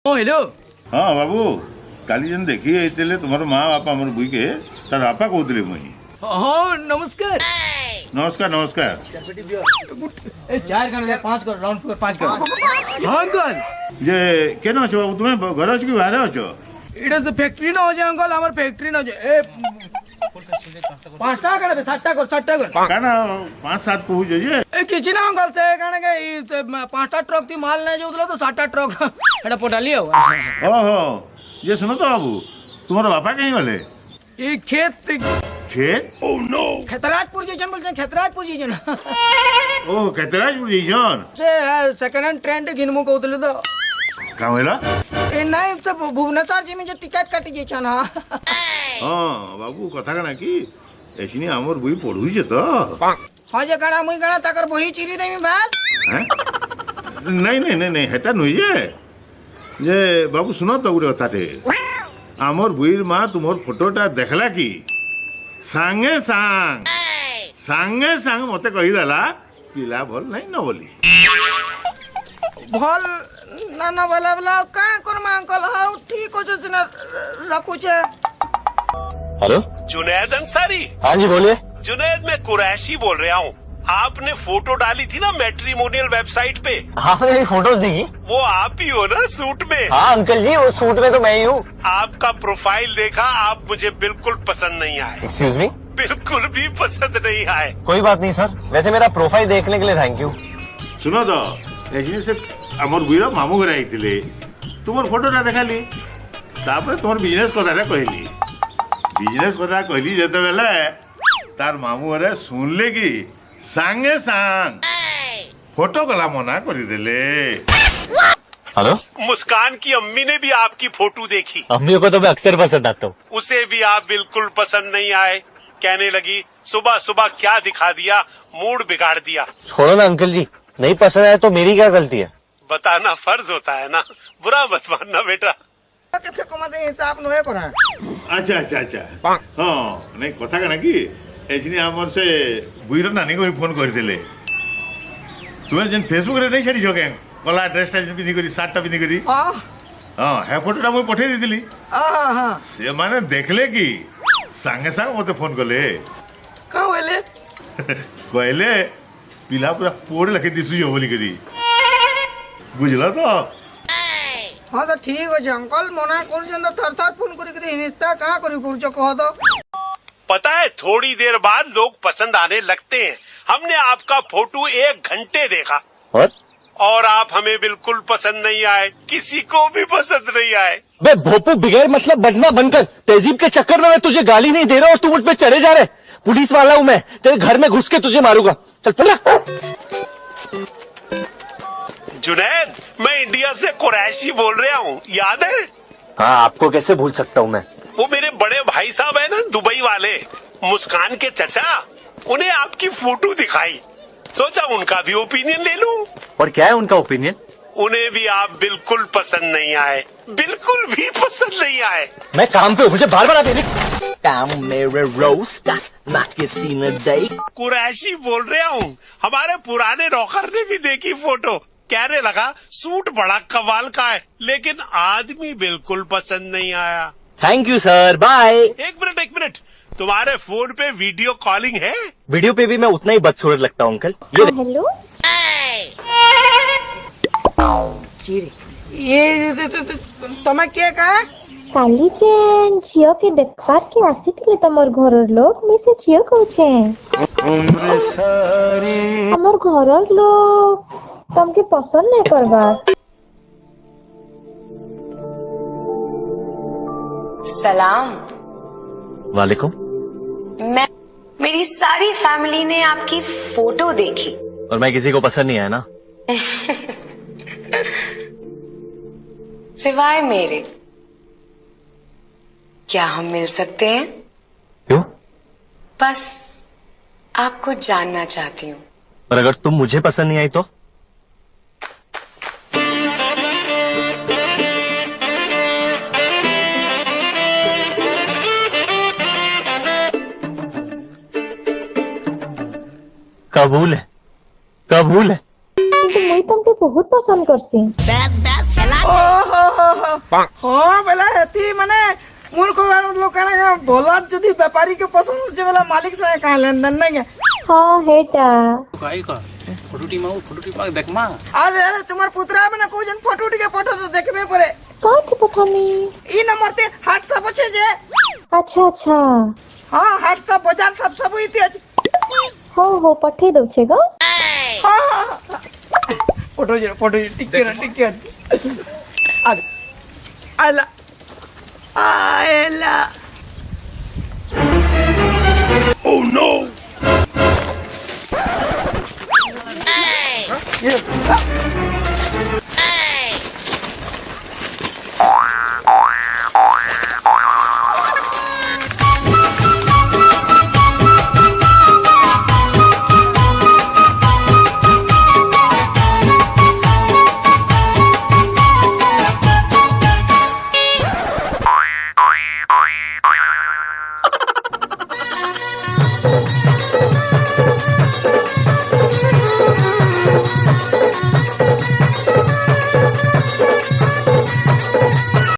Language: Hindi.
हेलो हाँ बाबू काली जन देखी तुम्हारे माँ बापा मोर बुई के तार बापा कहते मुई हाँ नमस्कार नमस्कार नमस्कार चार कर पाँच कर राउंड पर पाँच कर हाँ अंकल जे केन अछ बाबू तुम्हें घर अछ कि बाहर अछ इटा से फैक्ट्री न हो जाए अंकल हमार फैक्ट्री न हो जाए पाँचटा कर सातटा कर काना 5-7 कहूछ जे ए किछि ना अंकल से काने के ई पाँचटा ट्रक थी माल नहीं जोतला तो सातटा ट्रक एटा पोटाली हो ओहो ये सुनो तो बाबू तुम्हारे बापा कहीं गले ई खेत खेत ओह नो खेतराजपुर जीजन बोलते हैं खेतराजपुर जीजन ओह केतराजपुर जीजन से सेकंड हैंड ट्रेन घिनमु कहतले तो का होला ए नहीं से भुवनेश्वर जी में जो टिकट काटी जे छन हां हाँ बाबू कथा कना कि एसनी हमर बुई पढुई जे तो हां जे काना मुई काना ताकर बही चिरी देमी बाल हैं नहीं नहीं नहीं नहीं हेटा नुई जे बाबू सुनो तो गुटे कथाटे आमर बुईर माँ तुमर फोटोटा देखला कि सांगे सांग मते कही देला पिला भल नहीं न बोली भल ना ना वाला वाला का करमा अंकल हाउ ठीक हो से ना रखू छे हेलो जुनैद अंसारी। हाँ जी बोलिए। जुनैद मैं कुरैशी बोल रहा हूँ। आपने फोटो डाली थी ना मैट्रिमोनियल वेबसाइट पे। आपने मेरी फोटोज देखी? वो आप ही हो ना सूट में? हाँ अंकल जी वो सूट में तो मैं ही हूँ। आपका प्रोफाइल देखा, आप मुझे बिल्कुल पसंद नहीं आए। Excuse me? बिल्कुल भी पसंद नहीं आए। कोई बात नहीं सर, वैसे मेरा प्रोफाइल देखने के लिए थैंक यू। सुनो तो एसनी से आमर बुईर मामू घर आइतिले तुमर फोटोटा देखाली तापर तुमर बिजनेस कथा कहली जेते बेले तार मामू घरे सुनले कि सांगे सांग फोटो कला मना कर देले। हेलो मुस्कान की अम्मी ने भी आपकी फोटो देखी। अम्मियों को तो मैं अक्सर पसंद आता हूँ। उसे भी आप बिल्कुल पसंद नहीं आए। कहने लगी सुबह सुबह क्या दिखा दिया, मूड बिगाड़ दिया। छोड़ो ना अंकल जी, नहीं पसंद आया तो मेरी क्या गलती है? बताना फर्ज होता है ना, बुरा मत मानना बेटा। केथे कमा दे हिसाब नहे करा। अच्छा हाँ नहीं कथा कना कि एसनी आमर से बुईर नानी को फोन करथिले तुम्हें जेन फेसबुक रे नहीं छाड़ी जोगे कला ड्रेस टा पिंधि करी शर्ट टा पिंधि करी हां हाँ हे फोटोटा मुई पठे देथिली हां से माने देखले कि सांगे सांग मते फोन कले का होले कहले पिला पूरा पोड़ लखे दिसु जो बोली करी बुझला तो हाँ तो ठीक है अंकल मना कर थर फोन कर हिनिस्ता कहाँ करी कह दो। पता है थोड़ी देर बाद लोग पसंद आने लगते हैं। हमने आपका फोटो 1 घंटे देखा और आप हमें बिल्कुल पसंद नहीं आए, किसी को भी पसंद नहीं आए। बे भोपू बिगैर मतलब बजना बनकर तहजीब के चक्कर में मैं तुझे गाली नहीं दे रहा और तू मुझ पे चढ़े जा रहे। पुलिस वाला हूँ मैं, तेरे घर में घुस के तुझे मारूंगा। चल चल। जुनैद मैं इंडिया से कुरैशी बोल रहा हूँ, याद है? हाँ आपको कैसे भूल सकता हूँ मैं। वो मेरे बड़े भाई साहब है ना दुबई वाले, मुस्कान के चचा, उन्हें आपकी फोटो दिखाई, सोचा उनका भी ओपिनियन ले लूं। और क्या है उनका ओपिनियन? उन्हें भी आप बिल्कुल पसंद नहीं आए, बिल्कुल भी पसंद नहीं आए। मैं काम पे हूँ, मुझे बार बार आते काम मेरे रोज का ना किसी ने दे। कुरैशी बोल रहा हूँ, हमारे पुराने नौकर ने भी देखी फोटो, कहने लगा सूट बड़ा कमाल का है, लेकिन आदमी बिल्कुल पसंद नहीं आया। Thank you sir, bye. एक मिनट, तुम्हारे फोन पे वीडियो कॉलिंग है? वीडियो पे भी मैं उतना ही बदसूरत लगता हूँ अंकल। हेलो ये तुम्हें क्या कहा काली जेन झियो के देखबार के आसीथिले तमर घरर लोग मैं से झियो कहूछे हमर घरर लोग तुमके पसंद नहीं करबा। सलाम। वालेकुम। मेरी सारी फैमिली ने आपकी फोटो देखी और मैं किसी को पसंद नहीं आया ना। सिवाय मेरे। क्या हम मिल सकते हैं? क्यों? बस आपको जानना चाहती हूँ। और अगर तुम मुझे पसंद नहीं आई तो? कबूल है। मुई तुमके बहुत पसंद करसी। बस हाँ बेला हेती माने मोर को लोग बोलत जदि व्यापारी के पसंद होचे बेला मालिक से का लेन देन नहीं हाँ हेटा काई का फोटो टीमा देख मा अरे अरे तुम्हार पुत्रा में ना कोई जन फोटो के फोटो तो देखबे पड़े कहाँ थे पठानी ई नंबर ते हाट सब छे जे अच्छा अच्छा हाँ हाट सब बाजार सब इति अछि हो पठे दो छे गो हाँ फोटो टिके अरे आला आला Oh no! ये